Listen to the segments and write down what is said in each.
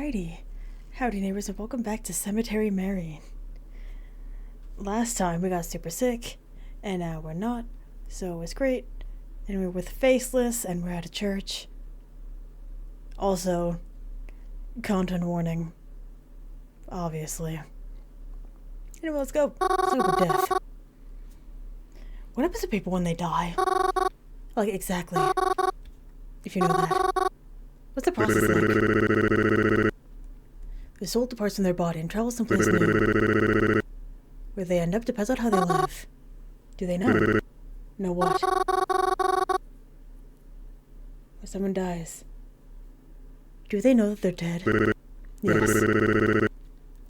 Alrighty. Howdy neighbors and welcome back to Cemetary Mary. Last time we got super sick, and now we're not, so it's great. And we're with Faceless, and we're at a church. Also, content warning. Obviously. Anyway, let's go. Super death. What happens to people when they die? Like, exactly. If you know that. What's the process like? The soul departs from their body and travels someplace new. Where they end up depends on how they live. Do they know? Know what? When someone dies. Do they know that they're dead? Yes.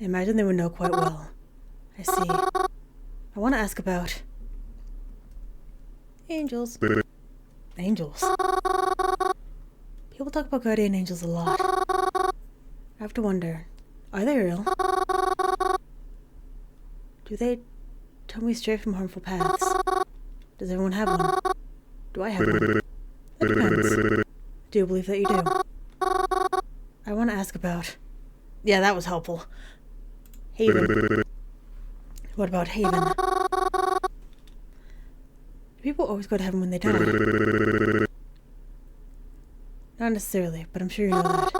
I imagine they would know quite well. I see. I want to ask about... angels. Angels? People talk about guardian angels a lot. I have to wonder, are they real? Do they tell me straight from harmful paths? Does everyone have one? Do I have one? That depends. Do you believe that you do? I want to ask about... yeah, that was helpful. Haven. What about Haven? Do people always go to heaven when they die? Not necessarily, but I'm sure you know that.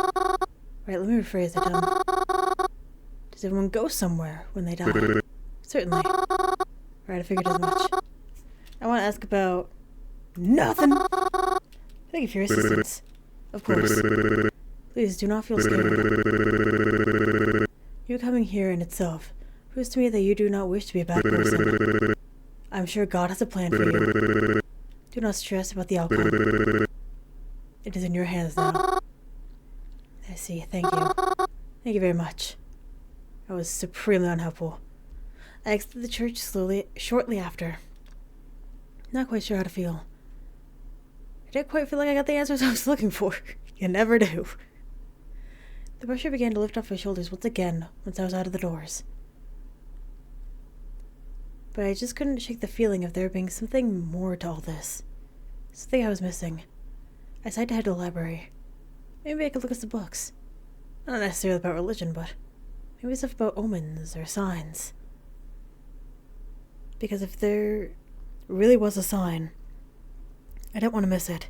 Right, let me rephrase it. Does everyone go somewhere when they die? Certainly. Right, I figured as much. I want to ask about... nothing! Thank you for your assistance. Of course. Please, do not feel scared. You coming here in itself proves to me that you do not wish to be a bad person. I'm sure God has a plan for you. Do not stress about the outcome. It is in your hands now. I see. Thank you. Thank you very much. I was supremely unhelpful. I exited the church shortly after. Not quite sure how to feel. I didn't quite feel like I got the answers I was looking for. You never do. The pressure began to lift off my shoulders once again once I was out of the doors. But I just couldn't shake the feeling of there being something more to all this. Something I was missing. I decided to head to the library. Maybe I could look at some books. Not necessarily about religion, but maybe stuff about omens or signs. Because if there really was a sign, I didn't want to miss it.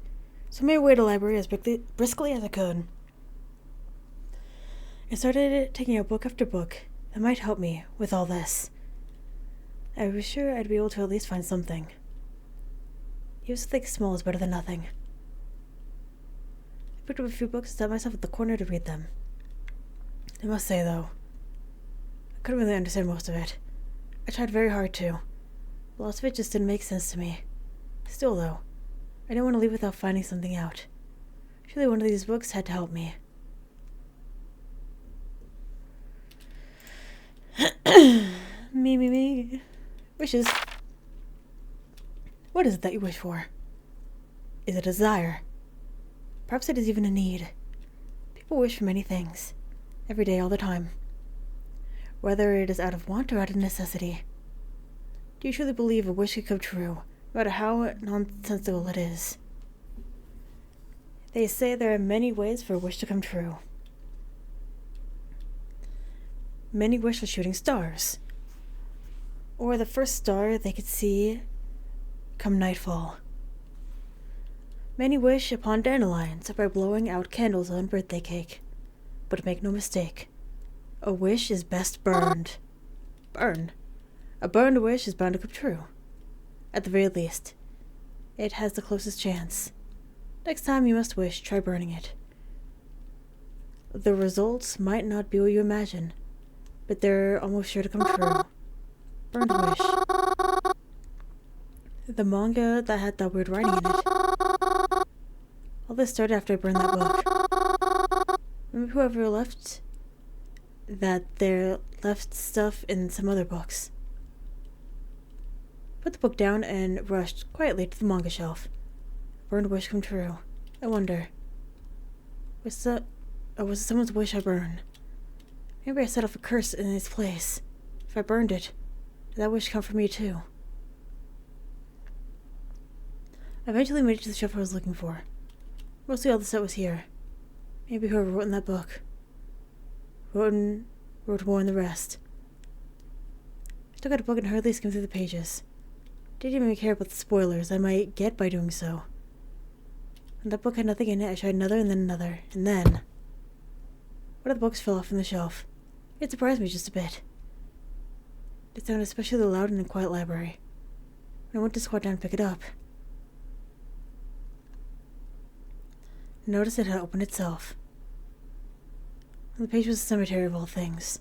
So I made my way to the library as briskly as I could. I started taking out book after book that might help me with all this. I was sure I'd be able to at least find something. Even something small is better than nothing. I picked up a few books and sat myself at the corner to read them. I must say, though, I couldn't really understand most of it. I tried very hard to. But lots of it just didn't make sense to me. Still, though, I didn't want to leave without finding something out. Surely one of these books had to help me. Me. Wishes. What is it that you wish for? Is it a desire? Perhaps it is even a need. People wish for many things. Every day, all the time. Whether it is out of want or out of necessity. Do you truly believe a wish could come true, no matter how nonsensical it is? They say there are many ways for a wish to come true. Many wish for shooting stars. Or the first star they could see come nightfall. Many wish upon dandelions or by blowing out candles on birthday cake. But make no mistake, a wish is best burned. Burn? A burned wish is bound to come true. At the very least, it has the closest chance. Next time you must wish, try burning it. The results might not be what you imagine, but they're almost sure to come true. Burned wish. The manga that had that weird writing in it. All this started after I burned that book. Remember whoever left stuff in some other books. Put the book down and rushed quietly to the manga shelf. Burned wish come true. I wonder. Was it someone's wish I burn? Maybe I set off a curse in its place. If I burned it, did that wish come for me too? I eventually made it to the shelf I was looking for. Mostly all the set was here. Maybe whoever wrote in that book. wrote more than the rest. I took out a book and hurriedly skimmed through the pages. Didn't even care about the spoilers I might get by doing so. When that book had nothing in it, I tried another and then another, and then one of the books fell off from the shelf. It surprised me just a bit. It sounded especially loud in a quiet library. When I went to squat down and pick it up, I noticed it had opened itself. On the page was a cemetery of all things.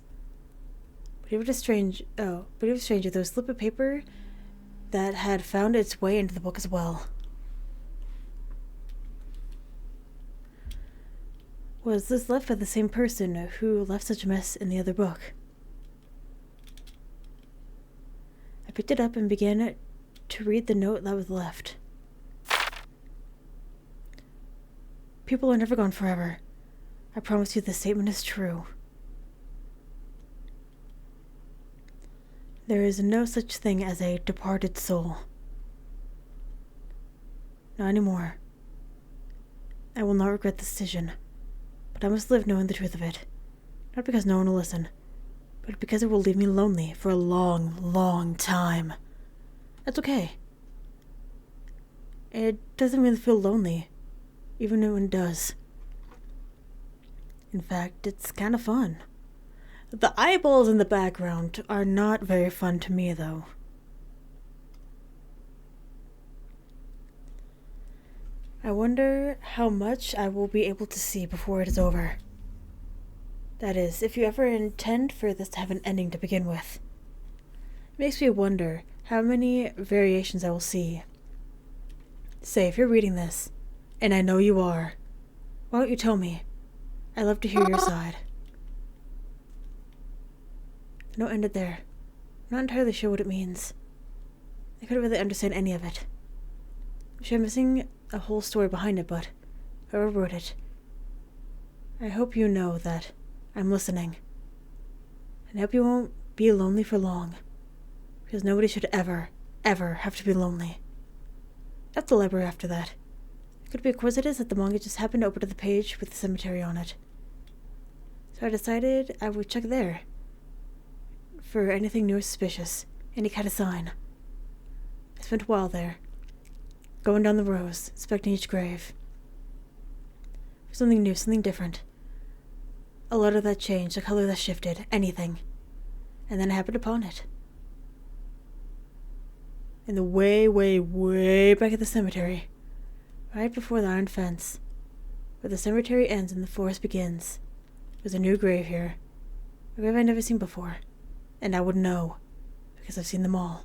But even stranger, there was a slip of paper that had found its way into the book as well. Was this left by the same person who left such a mess in the other book? I picked it up and began to read the note that was left. People are never gone forever. I promise you this statement is true. There is no such thing as a departed soul. Not anymore. I will not regret this decision, but I must live knowing the truth of it. Not because no one will listen, but because it will leave me lonely for a long, long time. That's okay. It doesn't really feel lonely, even when it does. In fact, it's kind of fun. The eyeballs in the background are not very fun to me, though. I wonder how much I will be able to see before it is over. That is, if you ever intend for this to have an ending to begin with. It makes me wonder how many variations I will see. Say, if you're reading this, and I know you are, why don't you tell me? I'd love to hear your side. The note ended there. I'm not entirely sure what it means. I couldn't really understand any of it. I'm sure I'm missing a whole story behind it, but whoever wrote it, I hope you know that I'm listening. And I hope you won't be lonely for long, because nobody should ever, ever have to be lonely. Left the library after that. It could be a coincidence that the manga just happened to open to the page with the cemetery on it. So I decided I would check there for anything new or suspicious, any kind of sign. I spent a while there, going down the rows, inspecting each grave. For something new, something different. A letter that changed, a color that shifted, anything. And then I happened upon it. In the way, way, way back at the cemetery, right before the iron fence, where the cemetery ends and the forest begins, was a new grave here. A grave I'd never seen before. And I would know, because I've seen them all.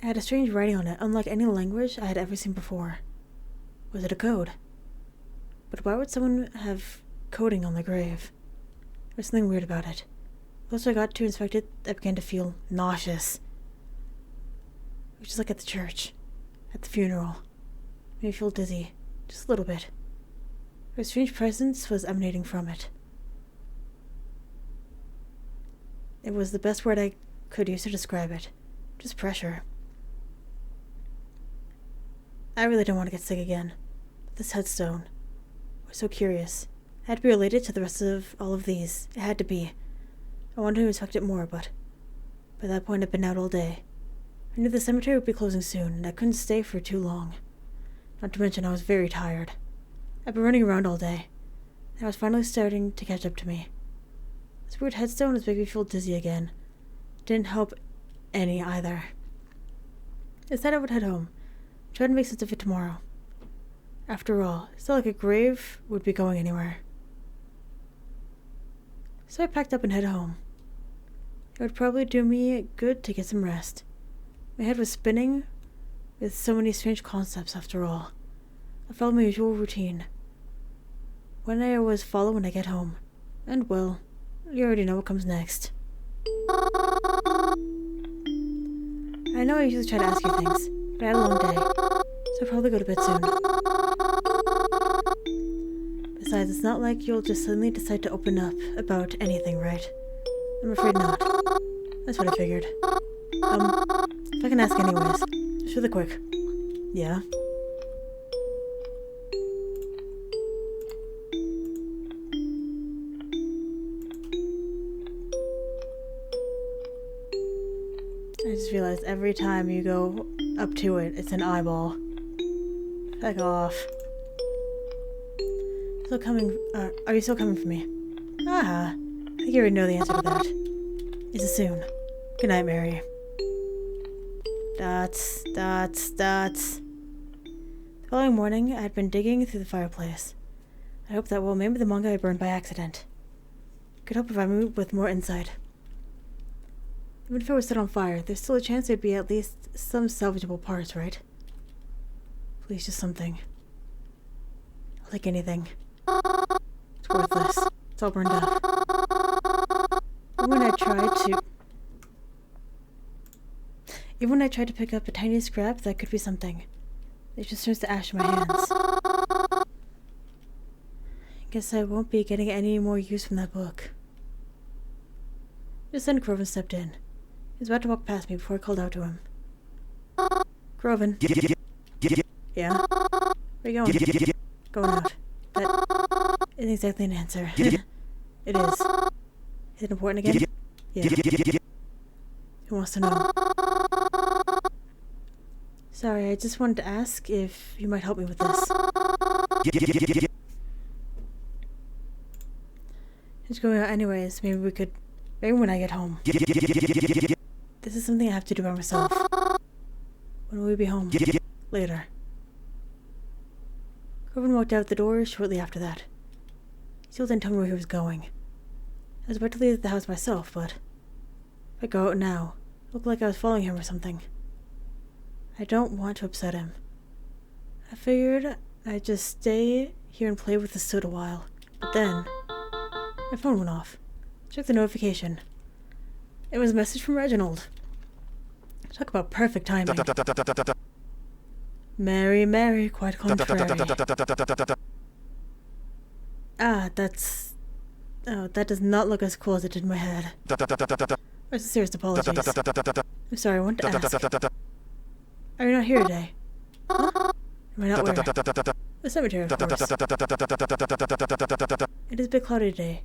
It had a strange writing on it, unlike any language I had ever seen before. Was it a code? But why would someone have coding on their grave? There was something weird about it. The closer I got to inspect it, I began to feel nauseous. Which is like at the church, at the funeral. Made me feel dizzy, just a little bit. A strange presence was emanating from it. It was the best word I could use to describe it. Just pressure. I really don't want to get sick again. But this headstone was so curious. It had to be related to the rest of all of these. It had to be. I wanted to inspect it more, but by that point I'd been out all day. I knew the cemetery would be closing soon, and I couldn't stay for too long. Not to mention I was very tired. I'd been running around all day, and I was finally starting to catch up to me. This weird headstone was making me feel dizzy again. It didn't help any either. I said I would head home, try to make sense of it tomorrow. After all, it's not like a grave would be going anywhere. So I packed up and headed home. It would probably do me good to get some rest. My head was spinning with so many strange concepts after all. I followed my usual routine. When I always follow when I get home. And well, you already know what comes next. I know I usually try to ask you things, but I had a long day, so I'll probably go to bed soon. Besides, it's not like you'll just suddenly decide to open up about anything, right? I'm afraid not. That's what I figured. If I can ask anyways, just really quick. Yeah? realized every time you go up to it, it's an eyeball. Heck off. Still coming, are you still coming for me? Ah, I think you already know the answer to that. Is it soon? Good night, Mary. Dots. The following morning, I had been digging through the fireplace. I hoped that, well, maybe the manga I burned by accident could help provide me with more insight. Even if it was set on fire, there's still a chance there'd be at least some salvageable parts, right? Please, just something. I'll take anything. It's worthless. It's all burned out. Even when I tried to pick up a tiny scrap that could be something, it just turns to ash in my hands. I guess I won't be getting any more use from that book. Just then Groven stepped in. He was about to walk past me before I called out to him. Groven. Yeah? Where are you going? Going out. That isn't exactly an answer. It is. Is it important again? Yeah. Who wants to know? Sorry, I just wanted to ask if you might help me with this. It's going out anyways. Maybe when I get home. This is something I have to do by myself. When will we be home? Later. Groven walked out the door shortly after that. He still didn't tell me where he was going. I was about to leave the house myself, but if I go out now, it looked like I was following him or something. I don't want to upset him. I figured I'd just stay here and play with the suit a while. But then, my phone went off. Checked the notification. It was a message from Reginald. Talk about perfect timing. Mary, quite contrary. That does not look as cool as it did in my head. My sincerest apologies. I'm sorry, I wanted to ask. Are you not here today? Huh? Am I not where? The cemetery, of course. It is a bit cloudy today,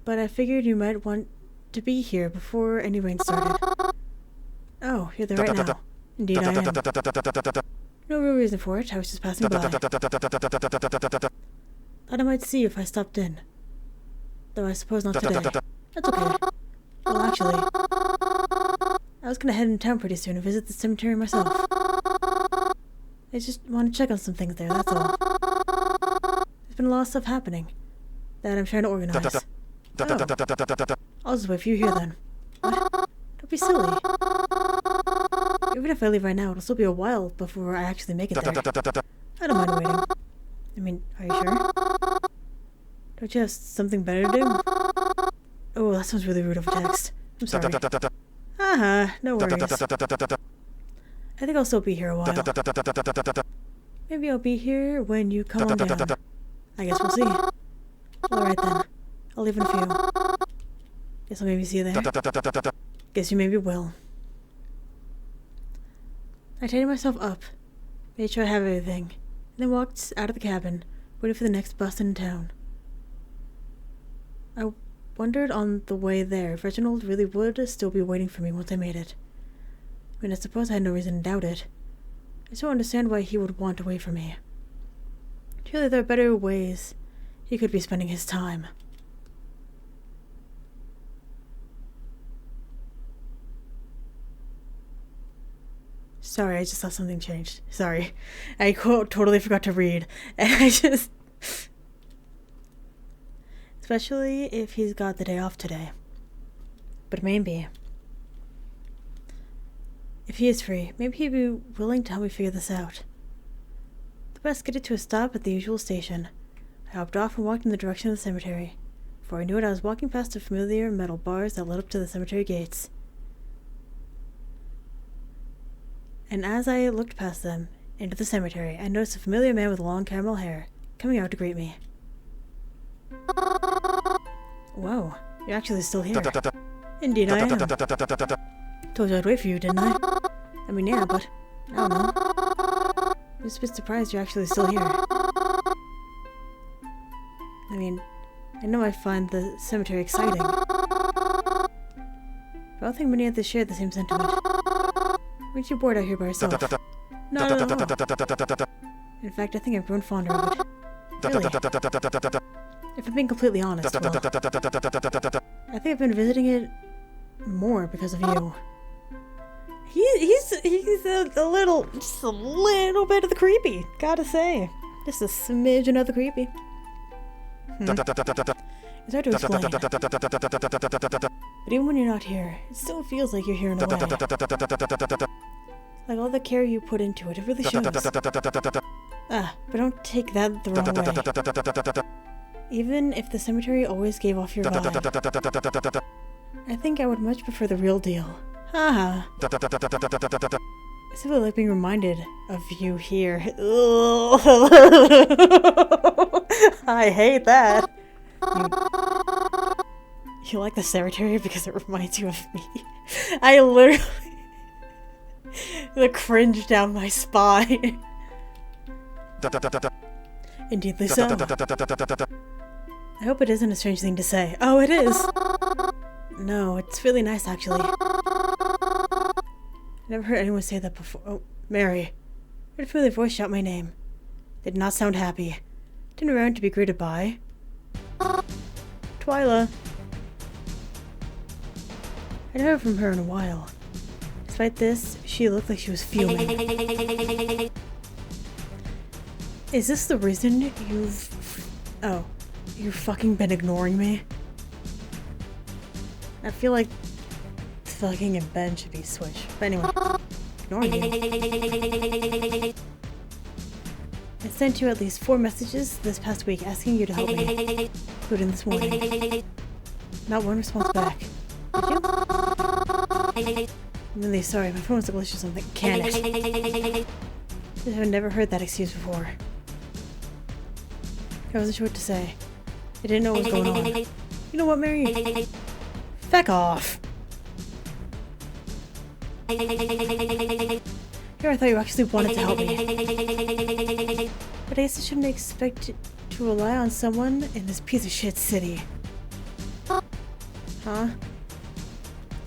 but I figured you might want to be here before any rain started. Oh, you're there right now. Indeed I am. No real reason for it, I was just passing by. Thought I might see you if I stopped in. Though I suppose not today. That's okay. Well, actually, I was gonna head in town pretty soon and visit the cemetery myself. I just want to check on some things there, that's all. There's been a lot of stuff happening that I'm trying to organize. Oh. I'll just wait for you here then. What? Don't be silly. Even if I leave right now, it'll still be a while before I actually make it there. I don't mind waiting. I mean, are you sure? Don't you have something better to do? Oh, that sounds really rude of a text. I'm sorry. No worries. I think I'll still be here a while. Maybe I'll be here when you come on down. I guess we'll see. Alright then. I'll leave in a few. Guess I'll maybe see you there. Guess you maybe will. I tidied myself up, made sure I have everything, and then walked out of the cabin, waiting for the next bus in town. I wondered on the way there if Reginald really would still be waiting for me once I made it. I mean, I suppose I had no reason to doubt it. I just don't understand why he would want to wait for me. Surely there are better ways he could be spending his time. Sorry, I just saw something changed. Sorry. I totally forgot to read. And I just... Especially if he's got the day off today. But maybe. If he is free, maybe he'd be willing to help me figure this out. The bus get it to a stop at the usual station. I hopped off and walked in the direction of the cemetery. Before I knew it, I was walking past the familiar metal bars that led up to the cemetery gates. And as I looked past them, into the cemetery, I noticed a familiar man with long caramel hair coming out to greet me. Whoa, you're actually still here. Indeed I am. Told you I'd wait for you, didn't I? I mean, yeah, but I don't know. I'm just a bit surprised you're actually still here. I mean, I know I find the cemetery exciting, but I don't think many others share the same sentiment. Aren't you bored out here by yourself? No. In fact, I think I've grown fonder of it. Really? If I'm being completely honest, well, I think I've been visiting it more because of you. He's a little, just a little bit of the creepy, gotta say. Just a smidgen of the creepy. It's hard to explain. But even when you're not here, it still feels like you're here in a way. Like all the care you put into it, it really shows. But don't take that the wrong way. Even if the cemetery always gave off your vibe, I think I would much prefer the real deal. Haha. I simply like being reminded of you here. I hate that. You like the cemetery because it reminds you of me. I literally... the cringe down my spine. Indeedly so. I hope it isn't a strange thing to say. Oh, it is! No, it's really nice actually. I never heard anyone say that before. Oh, Mary. I heard a familiar voice shout my name. They did not sound happy. Turned around to be greeted by... Twyla. I'd heard from her in a while. Despite this, she looked like she was fuming. Is this the reason you've fucking been ignoring me? I feel like fucking and Ben should be switched. But anyway, ignoring you. I sent you at least 4 messages this past week asking you to help me, including this morning. Not one response back. Did you? I'm really sorry, my phone was glitched or something. Can it? I've never heard that excuse before. I wasn't sure what to say. I didn't know what was going on. You know what, Mary? Feck off! Here I thought you actually wanted to help me. But I guess I shouldn't expect to rely on someone in this piece of shit city. Huh?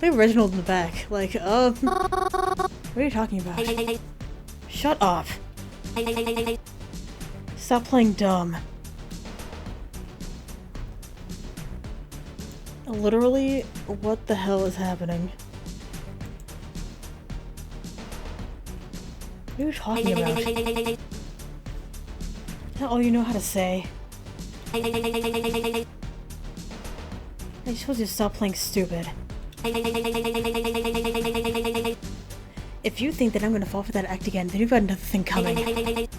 Look at Reginald in the back. Like, what are you talking about? Shut up. Stop playing dumb. Literally, what the hell is happening? What are you talking about? Is that all you know how to say? I just told you to stop playing stupid. If you think that I'm gonna fall for that act again, then you've got another thing coming.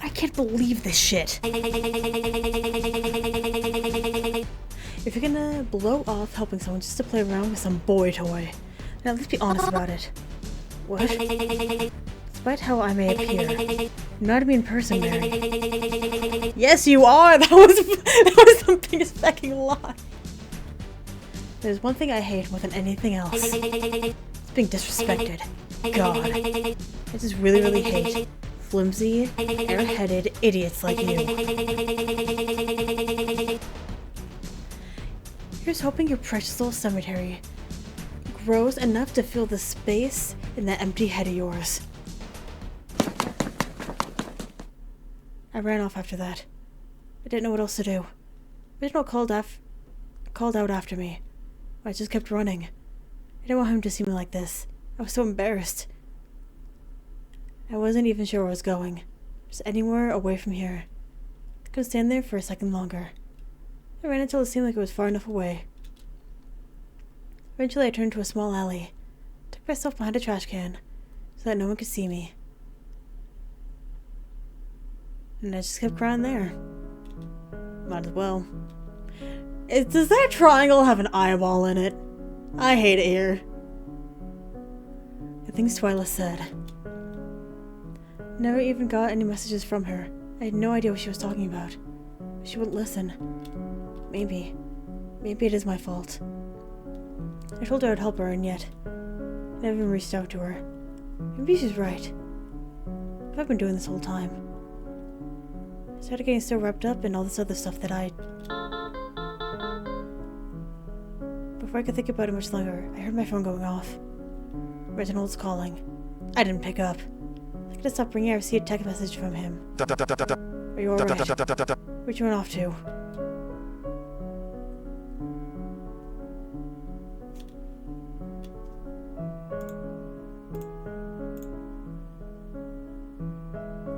I can't believe this shit. If you're gonna blow off helping someone just to play around with some boy toy, then at least be honest about it. What? Despite how I may appear, I'm not a mean person, Mary. Yes, you are! That was the biggest fucking lie. There's one thing I hate more than anything else. It's being disrespected. God. I just really, really hate flimsy, airheaded idiots like you. Here's hoping your precious little cemetery grows enough to fill the space in that empty head of yours. I ran off after that. I didn't know what else to do. Reginald called out after me. I just kept running. I didn't want him to see me like this. I was so embarrassed. I wasn't even sure where I was going. Just anywhere away from here. I couldn't stand there for a second longer. I ran until it seemed like it was far enough away. Eventually I turned to a small alley. Took myself behind a trash can so that no one could see me. And I just kept crying there. Might as well. Does that triangle have an eyeball in it? I hate it here. The things Twyla said. Never even got any messages from her. I had no idea what she was talking about. She wouldn't listen. Maybe it is my fault. I told her I'd help her, and yet I never even reached out to her. Maybe she's right. What have I been doing this whole time? I started getting so wrapped up in all this other stuff that Before I could think about it much longer, I heard my phone going off. Reginald's calling. I didn't pick up. I could have stopped ringing. I received a text message from him. Are you alright? Where'd you run off to?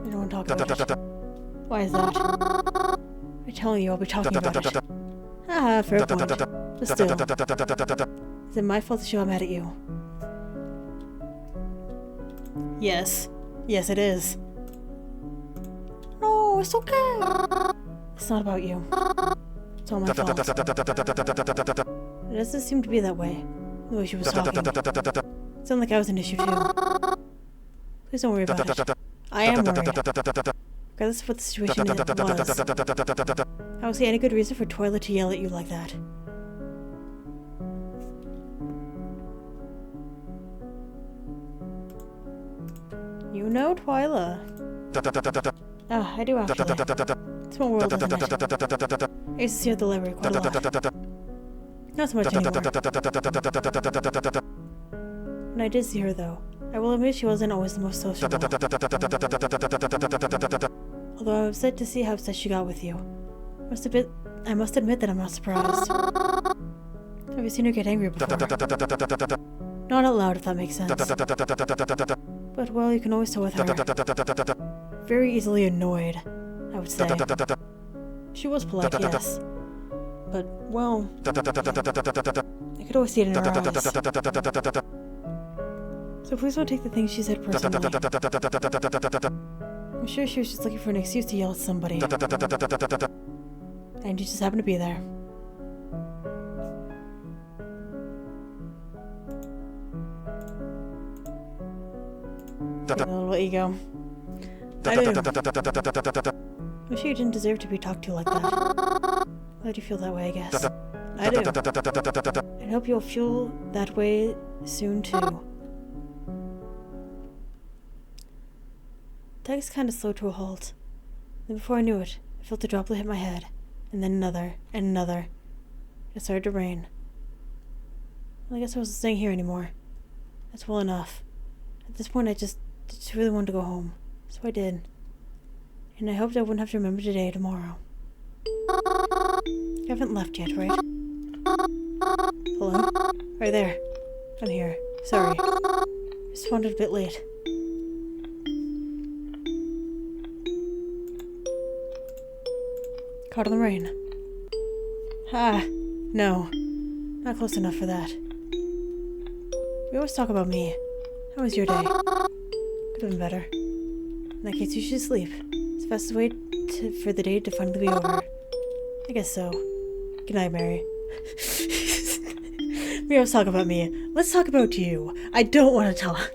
I don't want to talk about it. Why is that? I'm telling you, I'll be talking about it. Haha, fair point. But still. Is it my fault to show I'm mad at you? Yes. Yes, it is. No, it's okay. It's not about you. It's all my fault. It doesn't seem to be that way. The way she was talking. It sounded like I was an issue too. Please don't worry about it. I am worried. Regardless of what the situation was. I don't see any good reason for Twyla to yell at you like that. You know Twyla. Ah, I do actually. Small world, isn't it? I used to see her at the library quite a lot. Not so much anymore. When I did see her though, I will admit she wasn't always the most sociable. Although I'm upset to see how upset she got with you. I must admit that I'm not surprised. Have you seen her get angry before? Not out loud, if that makes sense. But, well, you can always tell with her. Very easily annoyed, I would say. She was polite, yes. But, well, I could always see it in her eyes. So please don't take the things she said personally. I'm sure she was just looking for an excuse to yell at somebody. And you just happened to be there. A little ego. I do. I'm sure you didn't deserve to be talked to like that. Glad you feel that way, I guess. I do. And hope you'll feel that way soon, too. The text kind of slowed to a halt. Then before I knew it, I felt a droplet hit my head. And then another, and another. It started to rain. Well, I guess I wasn't staying here anymore. That's well enough. At this point, I just really wanted to go home. So I did. And I hoped I wouldn't have to remember today or tomorrow. You haven't left yet, right? Hello? Right there. I'm here. Sorry. Responded a bit late. Caught in the rain. Ah, no. Not close enough for that. We always talk about me. How was your day? Could have been better. In that case, you should sleep. It's the fastest way for the day to finally be over. I guess so. Good night, Mary. We always talk about me. Let's talk about you. I don't want to talk.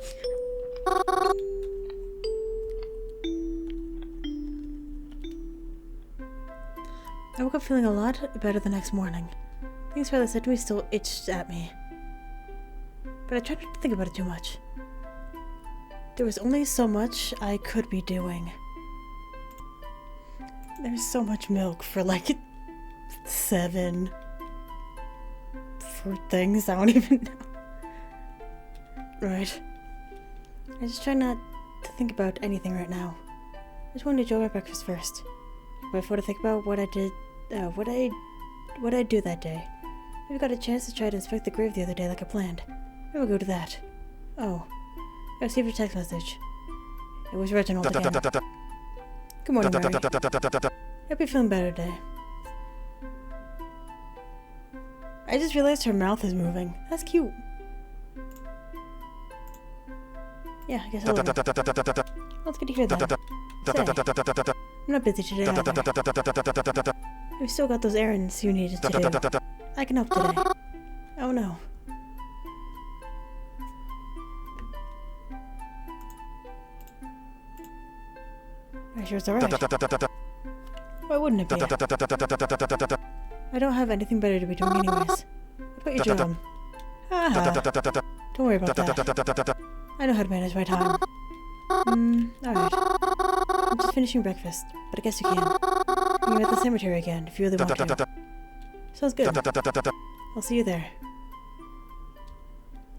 I woke up feeling a lot better the next morning. Things Father said to me still itched at me. But I tried not to think about it too much. There was only so much I could be doing. There's so much milk for like 7 fruit things, I don't even know. Right. I just try not to think about anything right now. I just want to enjoy my breakfast first. Before to think about what I did, what I'd do that day. Maybe got a chance to try to inspect the grave the other day like I planned. Maybe we'll go do that. Oh. I received a text message. It was Reginald again. Good morning, Mary. Hope you're feeling better today. I just realized her mouth is moving. That's cute. Yeah, I guess I'll leave it. Well, it's good to hear that. Say, I'm not busy today either. We've still got those errands you needed to do. I can help today. Oh no. Are you sure it's alright? Why wouldn't it be? I don't have anything better to be doing anyways. What about your job? Haha. Don't worry about that. I know how to manage my time. Alright. I'm just finishing breakfast, but I guess you can. You can meet at the cemetery again, if you really want to. Sounds good. I'll see you there.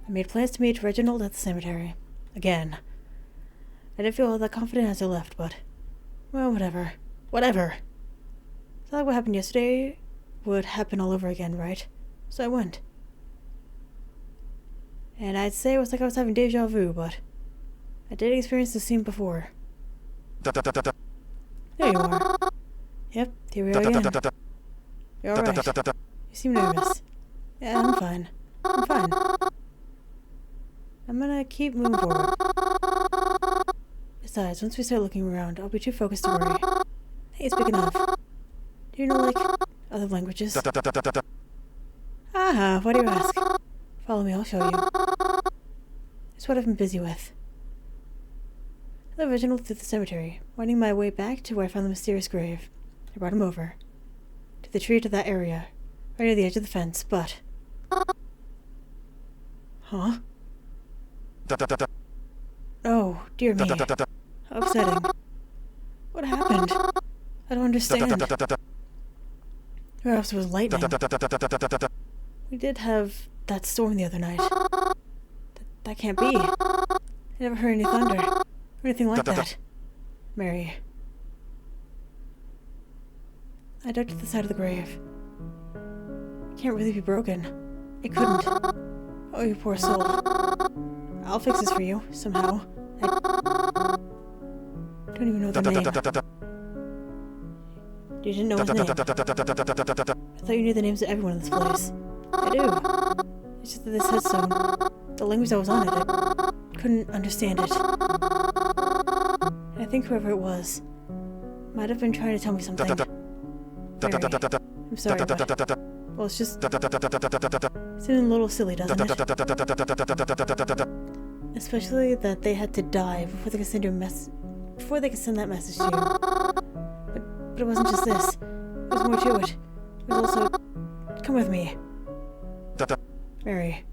I made plans to meet Reginald at the cemetery. Again. I didn't feel all that confident as I left, but... well, whatever. Whatever! It's not like what happened yesterday would happen all over again, right? So I went. And I'd say it was like I was having deja vu, but... I did experience the scene before. There you are. Yep, here we are again. You're alright. You seem nervous. Yeah, I'm fine. I'm fine. I'm gonna keep moving forward. Besides, once we start looking around, I'll be too focused to worry. Hey, speaking of, do you know, like, other languages? Ah, why do you ask? Follow me, I'll show you. It's what I've been busy with. I led Reginald through the cemetery, winding my way back to where I found the mysterious grave. I brought him over. To the tree to that area, right near the edge of the fence, but... huh? Oh, dear me. How upsetting. What happened? I don't understand. Perhaps it was lightning. We did have that storm the other night. That can't be. I never heard any thunder, or anything like that. Mary. I dug to the side of the grave. It can't really be broken. It couldn't. Oh, you poor soul. I'll fix this for you, somehow. I don't even know the name. You didn't know his name. I thought you knew the names of everyone in this place. I do. It's just that this headstone, the language that was on it, I couldn't understand it. And I think whoever it was might have been trying to tell me something. Mary, I'm sorry, but... well, it's just... seeming a little silly, doesn't it? Especially that they had to die before they could send you a before they could send that message to you. But it wasn't just this. There was more to it. It was also... come with me. Mary.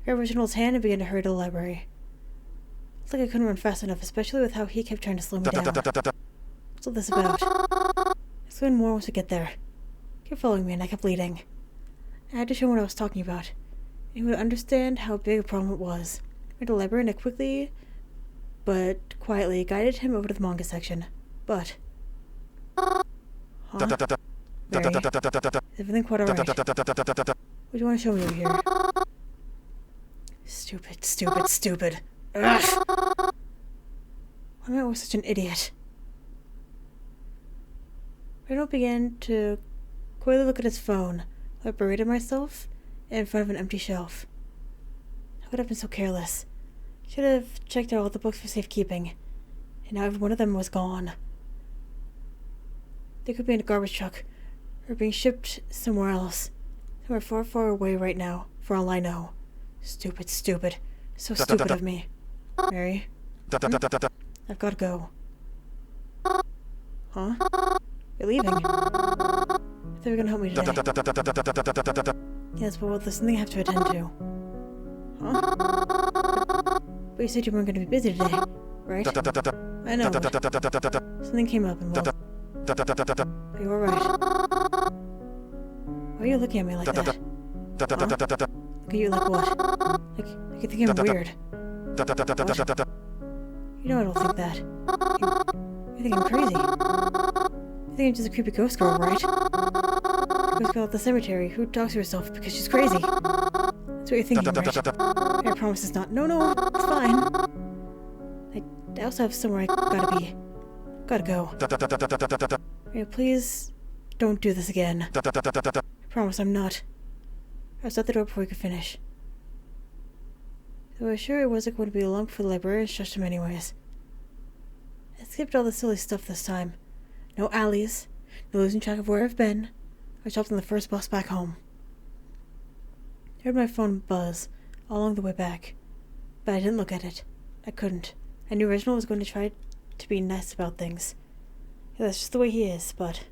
I grabbed Reginald's hand and began to hurry to the library. It's like I couldn't run fast enough, especially with how he kept trying to slow me down. What's all this about? Explain more once we get there. Keep following me, and I kept leading. I had to show him what I was talking about, and he would understand how big a problem it was. I went to the library, and I quickly, but quietly, guided him over to the manga section. But... huh? Mary, is everything quite alright? What do you want to show me over here? Stupid, stupid, stupid. Ugh! Why am I always such an idiot? Reginald began to quickly look at his phone. I berated myself in front of an empty shelf. How could I have been so careless? Should have checked out all the books for safekeeping, and now every one of them was gone. They could be in a garbage truck, or being shipped somewhere else. Somewhere far, far away right now, for all I know. Stupid, stupid. So stupid of me. Mary? I've got to go. Huh? You're leaving. I thought you were going to help me today. Yes, but well, there's something I have to attend to. Huh? But you said you weren't going to be busy today, right? I know, but something came up and well... are you alright? Why are you looking at me like that? Huh? Look at you like what? Like you think I'm weird. What? You know I don't think that. You think I'm crazy. You think I'm just a creepy ghost girl, right? Ghost girl at the cemetery who talks to herself because she's crazy. That's what you're thinking, right? I promise it's not. No, it's fine. I also have somewhere I gotta be. Gotta go. Hey, please don't do this again. I promise I'm not. I was at the door before we could finish. Though I was sure it wasn't going to be long before the librarians shushed him anyways. I skipped all the silly stuff this time. No alleys, no losing track of where I've been. I jumped on the first bus back home. I heard my phone buzz all along the way back, but I didn't look at it. I couldn't. I knew Reginald was going to try to be nice about things. Yeah, that's just the way he is, but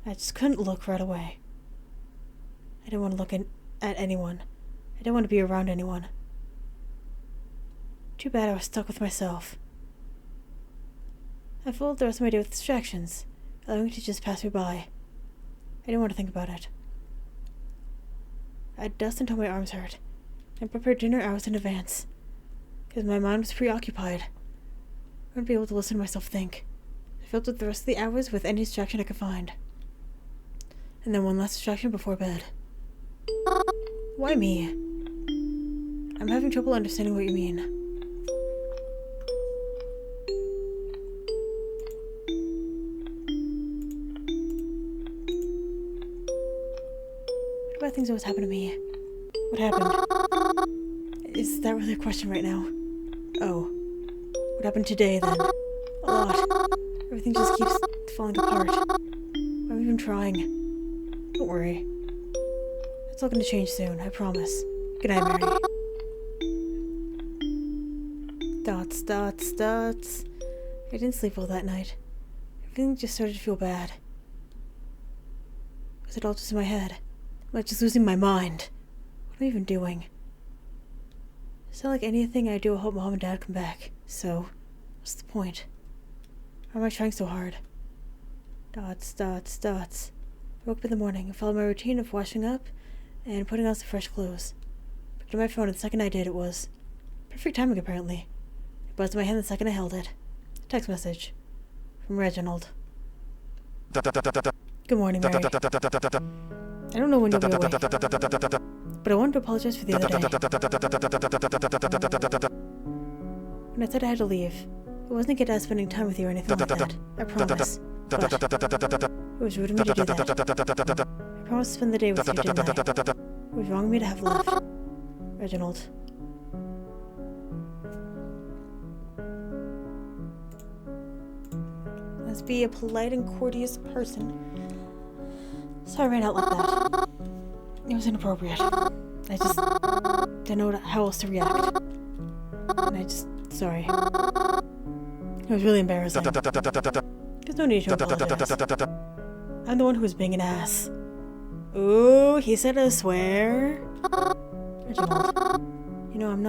I just couldn't look right away. I didn't want to look at anyone. I didn't want to be around anyone. Too bad I was stuck with myself. I filled the rest of my day with distractions, allowing it to just pass me by. I didn't want to think about it. I dusted until my arms hurt, and prepared dinner hours in advance, because my mind was preoccupied. wouldn't be able to listen to myself think. I filled up the rest of the hours with any distraction I could find. And then one last distraction before bed. Why me? I'm having trouble understanding what you mean. What bad things always happen to me? What happened? Is that really a question right now? Oh. What happened today, then? A lot. Everything just keeps falling apart. I'm even trying. Don't worry. It's all gonna change soon, I promise. Good night, Mary. Dots, dots, dots. I didn't sleep well that night. Everything just started to feel bad. Was it all just in my head? Am I just losing my mind? What am I even doing? It's not like anything I do will help Mom and Dad come back, so what's the point? Why am I trying so hard? Dots, dots, dots. I woke up in the morning and followed my routine of washing up and putting on some fresh clothes. Picked up my phone and the second I did, it was perfect timing apparently. It buzzed in my hand the second I held it. A text message. From Reginald. Good morning, Mary. I don't know when you'll be awake, but I wanted to apologize for the other day. When I said I had to leave, it wasn't to get out of spending time with you or anything like that. I promise. But it was rude of me to do that. I promised to spend the day with you, didn't I? It was wrong of me to have left. Reginald. Let's be a polite and courteous person. So I ran out like that. It was inappropriate. I just didn't know how else to react. And sorry. It was really embarrassing. There's no need to apologize. I'm the one who was being an ass. Ooh, he said a swear. Reginald, you know, I'm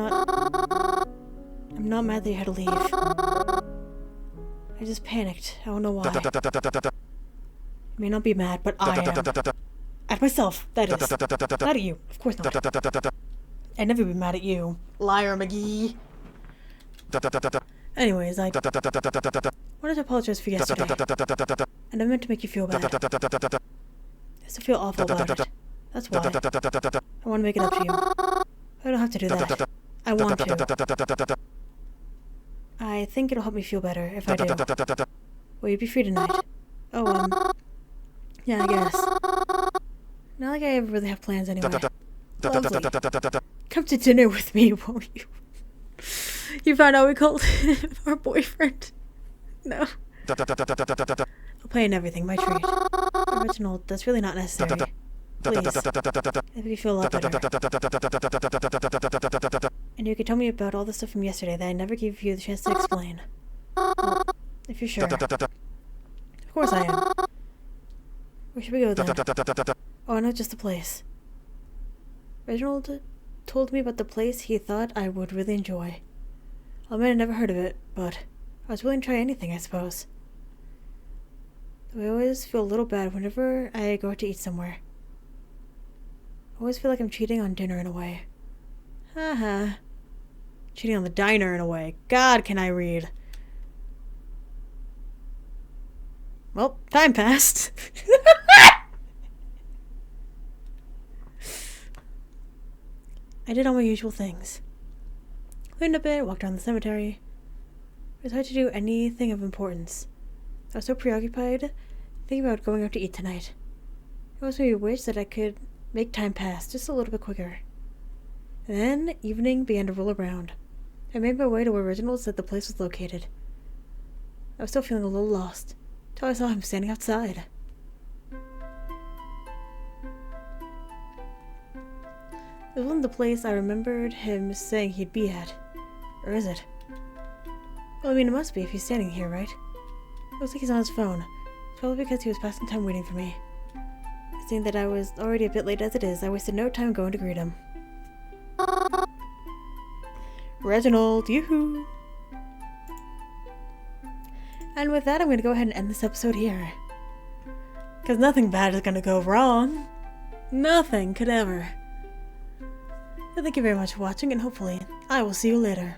not mad that you had to leave. I just panicked. I don't know why. I may not be mad, but I am. At myself, that is. Not at you. Of course not. I'd never be mad at you. Liar, McGee. Anyways, I wanted to apologize for yesterday. And I meant to make you feel bad. I still feel awful about it. That's why. I want to make it up to you. I don't have to do that. I want to. I think it'll help me feel better if I do. Will you be free tonight? Oh, yeah, I guess. Not like I ever really have plans anyway. Lovely. Come to dinner with me, won't you? You found out we called him our boyfriend? No. I'll pay in everything, my treat. Reginald, that's really not necessary. Please. If you feel a lot better. And you can tell me about all the stuff from yesterday that I never gave you the chance to explain. Well, if you're sure. Of course I am. Where should we go then? Oh, not just the place. Reginald told me about the place he thought I would really enjoy. I'll admit I never heard of it, but I was willing to try anything, I suppose. Though I always feel a little bad whenever I go out to eat somewhere. I always feel like I'm cheating on dinner in a way. Haha. Cheating on the diner in a way. God, can I read. Well, time passed. I did all my usual things. Cleaned up a bit, walked around the cemetery. It was hard to do anything of importance. I was so preoccupied thinking about going out to eat tonight. It almost made me wish that I could make time pass just a little bit quicker. And then evening began to roll around. I made my way to where Reginald said the place was located. I was still feeling a little lost, till I saw him standing outside. It wasn't the place I remembered him saying he'd be at. Or is it? Well, I mean, it must be if he's standing here, right? It looks like he's on his phone. It's probably because he was passing time waiting for me. Seeing that I was already a bit late as it is, I wasted no time going to greet him. Reginald, yoo-hoo! And with that, I'm going to go ahead and end this episode here. Because nothing bad is going to go wrong. Nothing could ever. So thank you very much for watching, and hopefully I will see you later.